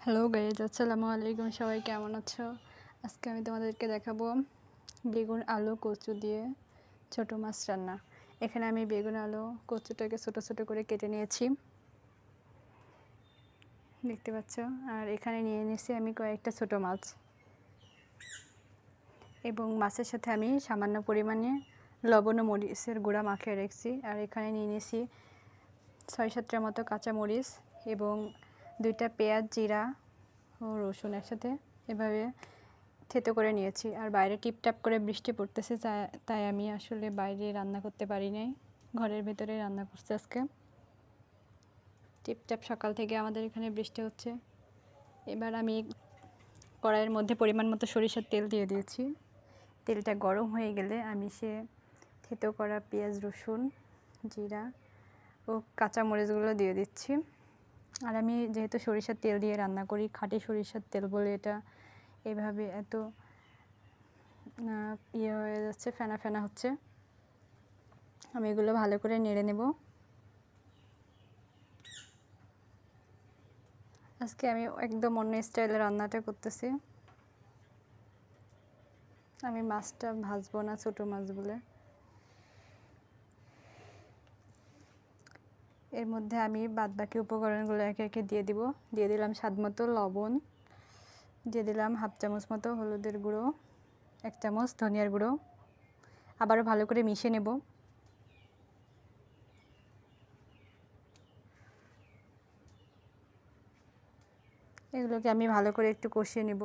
Hello guys, আসসালামু আলাইকুম। সবাই কেমন আছো? আজকে আমি তোমাদেরকে দেখাবো বেগুন আলু কচু দিয়ে ছোট মাছ রান্না। এখানে আমি বেগুন আলু কচুটাকে ছোট ছোট করে কেটে নিয়েছি, দেখতে পাচ্ছ। আর এখানে নিয়ে নিয়েছি আমি কয়েকটা ছোট মাছ, এবং মাছের সাথে আমি সামান্য পরিমাণে লবণ ও মরিচের গুঁড়া মাখিয়ে রেখেছি। আর এখানে নিয়ে নিয়েছি ৬-৭টার মতো কাঁচামরিচ এবং 2টা পেঁয়াজ, জিরা ও রসুন একসাথে এভাবে থেতো করে নিয়েছি। আর বাইরে টিপটাপ করে বৃষ্টি পড়তেছে, তাই আমি আসলে বাইরে রান্না করতে পারি নাই, ঘরের ভেতরে রান্না করছি আজকে। টিপটাপ সকাল থেকে আমাদের এখানে বৃষ্টি হচ্ছে। এবার আমি কড়াইয়ের মধ্যে পরিমাণ মতো সরিষার তেল দিয়ে দিয়েছি। তেলটা গরম হয়ে গেলে আমি সে থেতো করা পেঁয়াজ, রসুন, জিরা ও কাঁচামরিচগুলো দিয়ে দিচ্ছি। আর আমি যেহেতু সরিষার তেল দিয়ে রান্না করি, খাঁটি সরিষার তেল বলে এটা এভাবে এত ইয়ে হয়ে যাচ্ছে, ফেনা ফেনা হচ্ছে। আমি এগুলো ভালো করে নেড়ে নেব। আজকে আমি একদম অন্য স্টাইলে রান্নাটা করতেছি। আমি মাছটা ভাজবো না, ছোটো মাছ বলে। এর মধ্যে আমি বাদবাকি উপকরণগুলো একে একে দিয়ে দিব। দিয়ে দিলাম স্বাদ মতো লবণ, দিয়ে দিলাম 1/2 চামচ মতো হলুদের গুঁড়ো, 1 চামচ ধনিয়ার গুঁড়ো। আবারও ভালো করে মিশিয়ে নেব। এগুলোকে আমি ভালো করে একটু কষিয়ে নেব।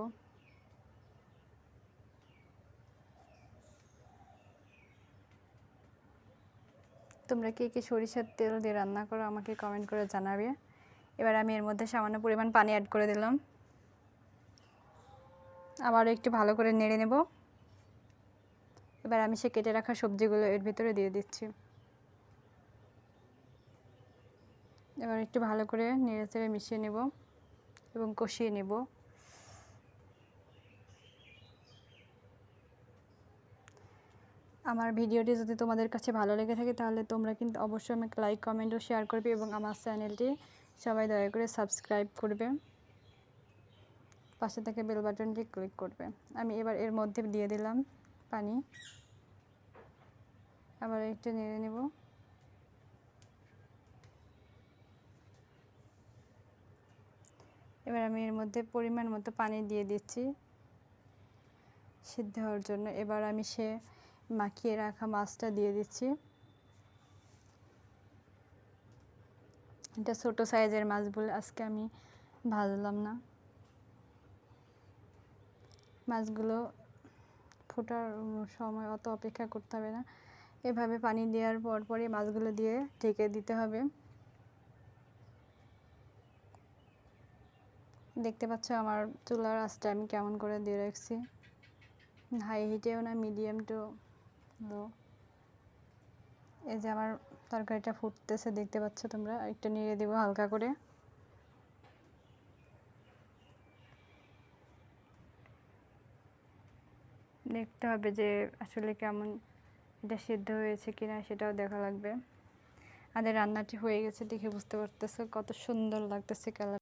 তোমরা কে কে সরিষার তেল দিয়ে রান্না করো আমাকে কমেন্ট করে জানাবে। এবার আমি এর মধ্যে সামান্য পরিমাণ পানি অ্যাড করে দিলাম। আবারও একটু ভালো করে নেড়ে নেব। এবার আমি সে কেটে রাখা সবজিগুলো এর ভিতরে দিয়ে দিচ্ছি। এবার একটু ভালো করে নেড়ে চেড়ে মিশিয়ে নেব এবং কষিয়ে নেব। আমার ভিডিওটি যদি তোমাদের কাছে ভালো লেগে থাকে তাহলে তোমরা কিন্তু অবশ্যই আমাকে লাইক, কমেন্ট ও শেয়ার করবে, এবং আমার চ্যানেলটি সবাই দয়া করে সাবস্ক্রাইব করবে। পাশে থেকে বেল বাটনটি ক্লিক করবে। আমি এবার এর মধ্যে দিয়ে দিলাম পানি। আবার একটু নেড়ে নেব। এবার আমি এর মধ্যে পরিমাণ মতো পানি দিয়ে দিচ্ছি সিদ্ধ হওয়ার জন্য। এবার আমি সে মাখিয়ে রাখা মাছটা দিয়ে দিচ্ছি। এটা ছোট সাইজের মাছ বলে আজকে আমি ভাজলাম না। মাছগুলো ফোটার সময় অত অপেক্ষা করতে হবে না, এভাবে পানি দেওয়ার পরই মাছগুলো দিয়ে ঢেকে দিতে হবে। দেখতে পাচ্ছ আমার চুলার আঁচটা আমি কেমন করে দিয়ে রাখছি, হাই হিটেও না, মিডিয়াম টু লো। এই যে আমার তরকারিটা ফুটতেছে, দেখতে পাচ্ছ তোমরা। একটু নেড়ে দেবো হালকা করে। দেখতে হবে যে আসলে কেমন এটা সিদ্ধ হয়েছে কিনা, সেটাও দেখা লাগবে। আমাদের রান্নাটি হয়ে গেছে, দেখে বুঝতে পারতেছো কত সুন্দর লাগতেছে কালার।